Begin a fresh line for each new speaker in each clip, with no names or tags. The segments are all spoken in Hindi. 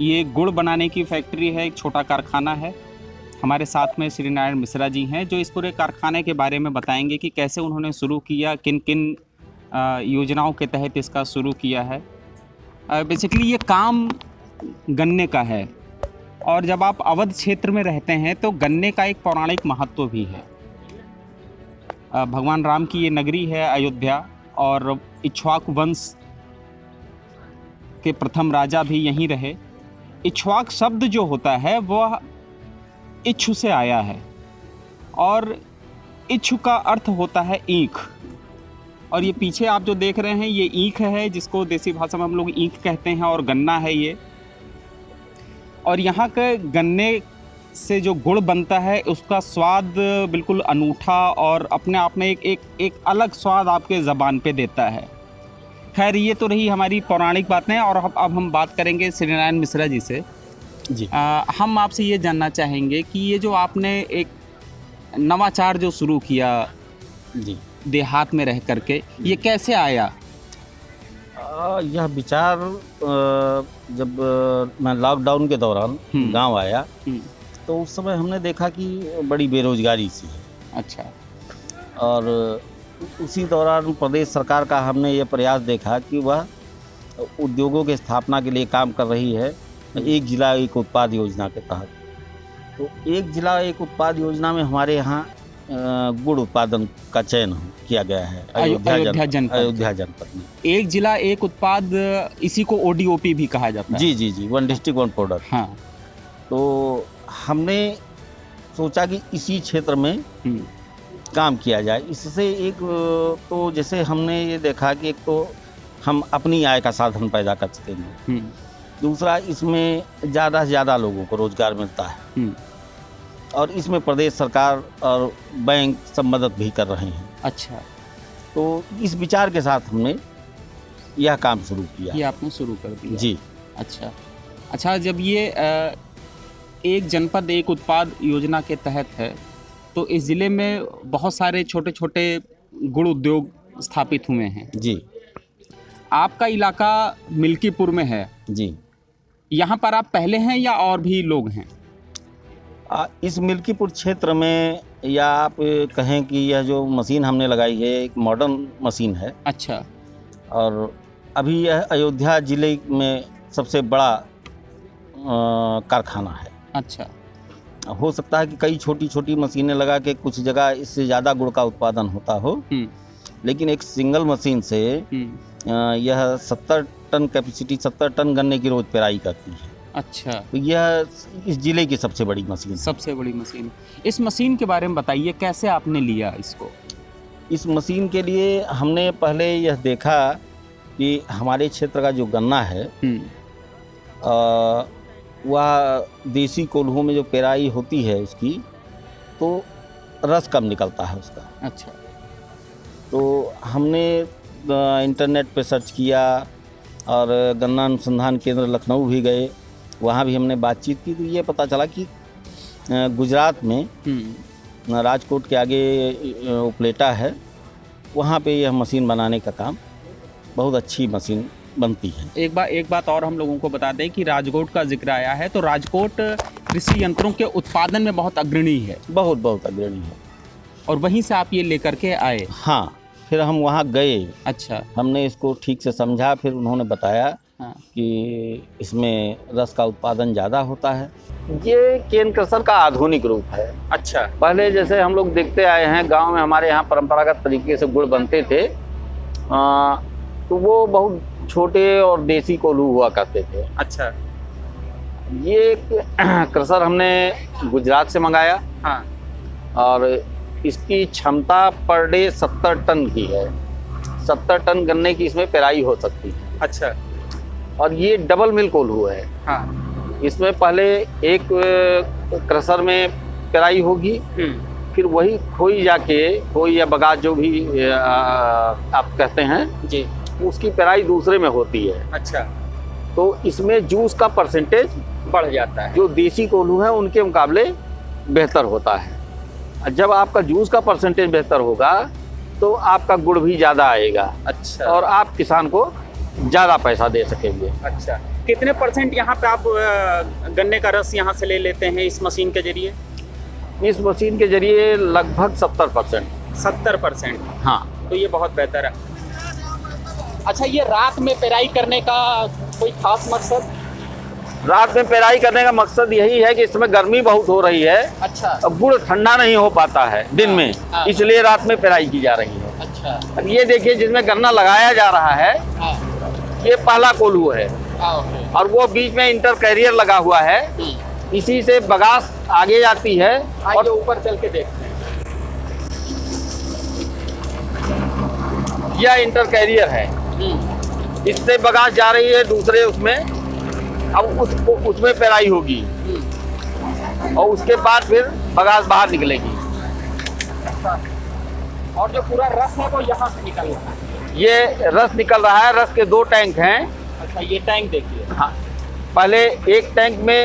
ये गुड़ बनाने की फैक्ट्री है, एक छोटा कारखाना है। हमारे साथ में श्री नारायण मिश्रा जी हैं जो इस पूरे कारखाने के बारे में बताएंगे कि कैसे उन्होंने शुरू किया, किन किन योजनाओं के तहत इसका शुरू किया है। बेसिकली ये काम गन्ने का है और जब आप अवध क्षेत्र में रहते हैं तो गन्ने का एक पौराणिक महत्व भी है। भगवान राम की ये नगरी है अयोध्या और इक्ष्वाकु वंश के प्रथम राजा भी यहीं रहे। इक्ष्वाक शब्द जो होता है वह इच्छु से आया है और इच्छु का अर्थ होता है ईख। और ये पीछे आप जो देख रहे हैं ये ईख है, जिसको देसी भाषा में हम लोग ईख कहते हैं, और गन्ना है ये। और यहाँ के गन्ने से जो गुड़ बनता है उसका स्वाद बिल्कुल अनूठा और अपने आप में एक अलग स्वाद आपके ज़बान पे देता है। खैर, ये तो रही हमारी पौराणिक बातें और अब हम बात करेंगे श्री नारायण मिश्रा जी से।
जी।
हम आपसे ये जानना चाहेंगे कि ये जो आपने एक नवाचार जो शुरू किया
जी
देहात में रह करके, ये कैसे आया?
यह विचार जब मैं लॉकडाउन के दौरान गांव आया तो उस समय हमने देखा कि बड़ी बेरोजगारी सी है।
अच्छा।
और उसी दौरान प्रदेश सरकार का हमने ये प्रयास देखा कि वह उद्योगों की स्थापना के लिए काम कर रही है, एक जिला एक उत्पाद योजना के तहत। तो एक जिला एक उत्पाद योजना में हमारे यहाँ गुड़ उत्पादन का चयन किया गया है अयोध्या जनपद में।
एक जिला एक उत्पाद, इसी को ODOP भी कहा जाता है।
जी जी जी, वन डिस्ट्रिक्ट वन प्रोडक्ट।
हाँ।
तो हमने सोचा कि इसी क्षेत्र में काम किया जाए। इससे एक तो जैसे हमने ये देखा कि एक तो हम अपनी आय का साधन पैदा कर सकेंगे, दूसरा इसमें ज़्यादा से ज़्यादा लोगों को रोजगार मिलता है और इसमें प्रदेश सरकार और बैंक सब मदद भी कर रहे हैं।
अच्छा।
तो इस विचार के साथ हमने यह काम शुरू किया।
ये आपने शुरू कर दिया?
जी।
अच्छा, जब ये एक जनपद एक उत्पाद योजना के तहत है तो इस ज़िले में बहुत सारे छोटे छोटे गुड़ उद्योग स्थापित हुए हैं।
जी।
आपका इलाका मिल्कीपुर में है।
जी।
यहाँ पर आप पहले हैं या और भी लोग हैं?
इस मिल्कीपुर क्षेत्र में, या आप कहें कि यह जो मशीन हमने लगाई है एक मॉडर्न मशीन है।
अच्छा।
और अभी यह अयोध्या ज़िले में सबसे बड़ा कारखाना है।
अच्छा।
हो सकता है कि कई छोटी छोटी मशीनें लगा के कुछ जगह इससे ज़्यादा गुड़ का उत्पादन होता हो, लेकिन एक सिंगल मशीन से यह 70 टन कैपेसिटी, 70 टन गन्ने की रोज पेराई करती है।
अच्छा।
तो यह इस जिले की सबसे बड़ी मशीन है।
सबसे बड़ी मशीन। इस मशीन के बारे में बताइए, कैसे आपने लिया इसको?
इस मशीन के लिए हमने पहले यह देखा कि हमारे क्षेत्र का जो गन्ना है वह देसी कोल्हुओं में जो पेराई होती है उसकी, तो रस कम निकलता है उसका।
अच्छा।
तो हमने इंटरनेट पे सर्च किया और गन्ना अनुसंधान केंद्र लखनऊ भी गए, वहाँ भी हमने बातचीत की। तो ये पता चला कि गुजरात में राजकोट के आगे उपलेटा है, वहाँ पे यह मशीन बनाने का काम, बहुत अच्छी मशीन बनती है।
एक बात और हम लोगों को बता दें कि राजकोट का जिक्र आया है तो राजकोट कृषि यंत्रों के उत्पादन में बहुत अग्रणी है।
बहुत अग्रणी है।
और वहीं से आप ये लेकर के आए?
हाँ, फिर हम वहाँ गए।
अच्छा।
हमने इसको ठीक से समझा, फिर उन्होंने बताया कि इसमें रस का उत्पादन ज़्यादा होता है। ये केन क्रशर का आधुनिक रूप है।
अच्छा।
पहले जैसे हम लोग देखते आए हैं गांव में, हमारे यहाँ परंपरागत तरीके से गुड़ बनते थे, तो वो बहुत छोटे और देसी कोल्हू हुआ करते थे।
अच्छा।
ये क्रशर हमने गुजरात से मंगाया।
हाँ।
और इसकी क्षमता पर डे 70 टन की है। 70 टन गन्ने की इसमें पेराई हो सकती है।
अच्छा।
और ये डबल मिल कोल्हू है।
हाँ।
इसमें पहले एक क्रशर में पेराई होगी, फिर वही खोई या बगाज जो भी आप कहते हैं जी, उसकी पेराई दूसरे में होती है।
अच्छा।
तो इसमें जूस का परसेंटेज
बढ़ जाता है, जो
देसी कोल्हू हैं उनके मुकाबले बेहतर होता है। जब आपका जूस का परसेंटेज बेहतर होगा तो आपका गुड़ भी ज़्यादा आएगा।
अच्छा।
और आप किसान को ज़्यादा पैसा दे सकेंगे।
अच्छा। कितने % यहाँ पे आप गन्ने का रस यहाँ से ले लेते हैं इस मशीन के जरिए?
इस मशीन के जरिए लगभग 70%।
70%।
हाँ।
तो ये बहुत बेहतर है। अच्छा, ये रात में पेराई करने का कोई खास मकसद?
रात में पेराई करने का मकसद यही है कि इसमें गर्मी बहुत हो रही है।
अच्छा।
अब गुड़ ठंडा नहीं हो पाता है दिन में,
हाँ।
इसलिए रात में पेराई की जा रही है।
अच्छा।
अब ये देखिए जिसमें गन्ना लगाया जा रहा है,
हाँ।
ये पहला कोल्हू है
ओके।
और वो बीच में इंटर कैरियर लगा हुआ है। इसी से बगास आगे जाती है
और ऊपर चल के देखते हैं।
यह इंटर कैरियर है, इससे बगास जा रही है दूसरे उसमें। अब उसमें पेराई होगी और उसके बाद फिर बगास बाहर निकलेगी।
और जो पूरा रस है वो यहाँ से निकल रहा है?
ये रस निकल रहा है। रस के 2 टैंक हैं।
अच्छा, ये टैंक देखिए।
हाँ, पहले एक टैंक में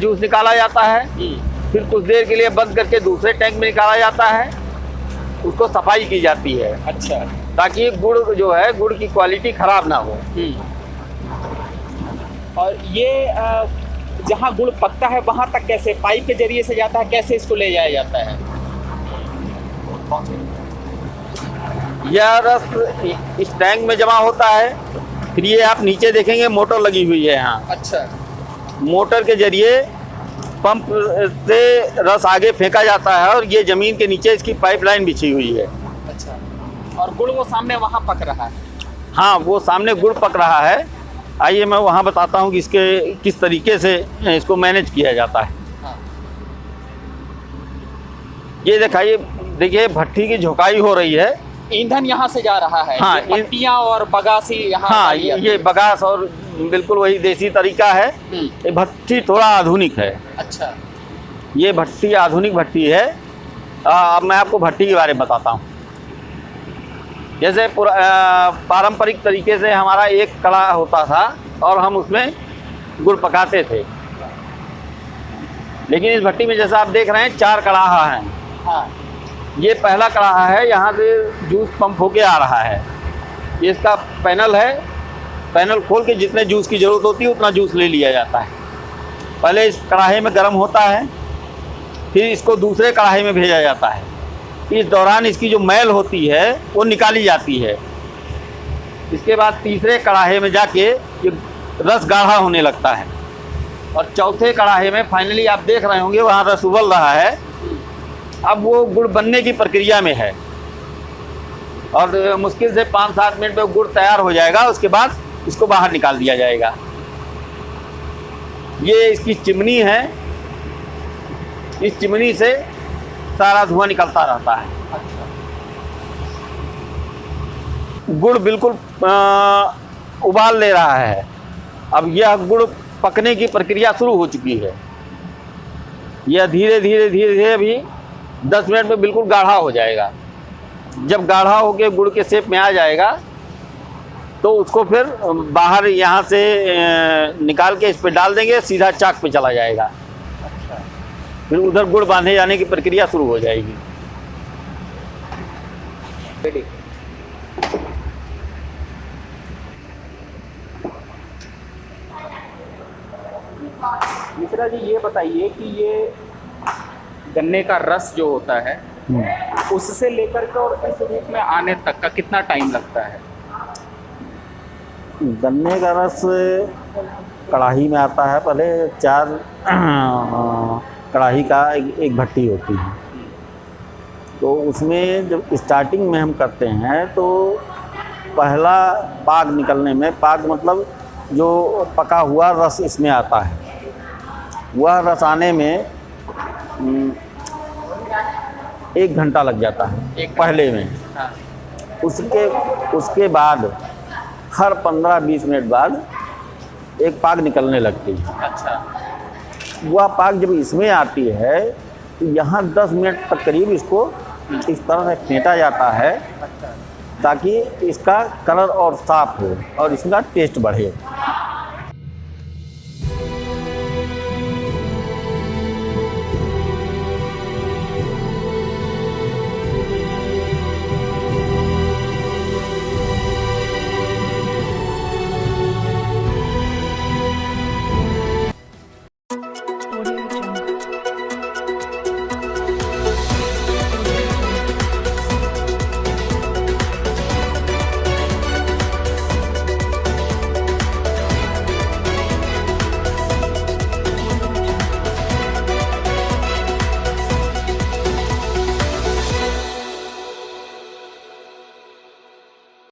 जूस निकाला जाता है, फिर कुछ देर के लिए बंद करके दूसरे टैंक में निकाला जाता है, उसको सफाई की जाती है।
अच्छा।
ताकि गुड़ जो है, गुड़ की क्वालिटी खराब ना हो।
और ये जहाँ गुड़ पकता है वहाँ तक कैसे, पाइप के जरिए से जाता है, कैसे इसको ले जाया जाता है?
यह रस इस टैंक में जमा होता है, फिर ये आप नीचे देखेंगे मोटर लगी हुई है यहाँ।
अच्छा।
मोटर के जरिए पंप से रस आगे फेंका जाता है और ये जमीन के नीचे इसकी पाइपलाइन बिछी हुई है।
अच्छा। और गुड़ वो सामने वहाँ पक रहा है?
हाँ, वो सामने गुड़ पक रहा है। आइए मैं वहाँ बताता हूँ कि इसके किस तरीके से इसको मैनेज किया जाता है।
हाँ।
ये देखिए भट्टी की झोंकाई हो रही है।
ईंधन यहाँ से जा रहा है?
हाँ,
पत्तियाँ और बगासी यहाँ?
हाँ, ये बगास और बिल्कुल वही देसी तरीका है। ये भट्टी थोड़ा आधुनिक है।
अच्छा।
ये भट्टी आधुनिक भट्टी है। अब मैं आपको भट्टी के बारे में बताता हूँ। जैसे पारंपरिक तरीके से हमारा एक कड़ा होता था और हम उसमें गुड़ पकाते थे, लेकिन इस भट्टी में जैसा आप देख रहे हैं 4 कड़ाहा हैं।
हाँ।
ये पहला कड़ाहा है, यहाँ से जूस पंप होके आ रहा है। ये इसका पैनल है। पैनल खोल के जितने जूस की ज़रूरत होती है उतना जूस ले लिया जाता है। पहले इस कढ़ाई में गर्म होता है, फिर इसको दूसरे कढ़ाई में भेजा जाता है। इस दौरान इसकी जो मैल होती है वो निकाली जाती है। इसके बाद तीसरे कढ़ाई में जाके ये रस गाढ़ा होने लगता है और चौथे कढ़ाई में फाइनली आप देख रहे होंगे वहाँ रस उबल रहा है। अब वो गुड़ बनने की प्रक्रिया में है और मुश्किल से 5-7 मिनट में गुड़ तैयार हो जाएगा। उसके बाद इसको बाहर निकाल दिया जाएगा। ये इसकी चिमनी है। इस चिमनी से सारा धुआं निकलता रहता है। गुड़ बिल्कुल उबाल ले रहा है। अब यह गुड़ पकने की प्रक्रिया शुरू हो चुकी है। यह धीरे धीरे अभी 10 मिनट में बिल्कुल गाढ़ा हो जाएगा। जब गाढ़ा होकर गुड़ के शेप में आ जाएगा तो उसको फिर बाहर यहाँ से निकाल के इस पे डाल देंगे, सीधा चाक पे चला जाएगा। अच्छा। फिर उधर गुड़ बांधे जाने की प्रक्रिया शुरू हो जाएगी।
मिश्रा जी, ये बताइए कि ये गन्ने का रस जो होता है उससे लेकर के और इस रूप में आने तक का कितना टाइम लगता है?
गन्ने का रस कढ़ाई में आता है। पहले 4 कढ़ाई का एक भट्टी होती है, तो उसमें जब स्टार्टिंग में हम करते हैं तो पहला पाग निकलने में, पाग मतलब जो पका हुआ रस इसमें आता है, वह रस आने में 1 घंटा लग जाता है पहले में।
हाँ।
उसके बाद हर 15-20 मिनट बाद एक पाग निकलने लगती है।
अच्छा।
वह पाग जब इसमें आती है तो यहाँ 10 मिनट तक करीब इसको इस तरह से फेंटा जाता है ताकि इसका कलर और साफ हो और इसका टेस्ट बढ़े।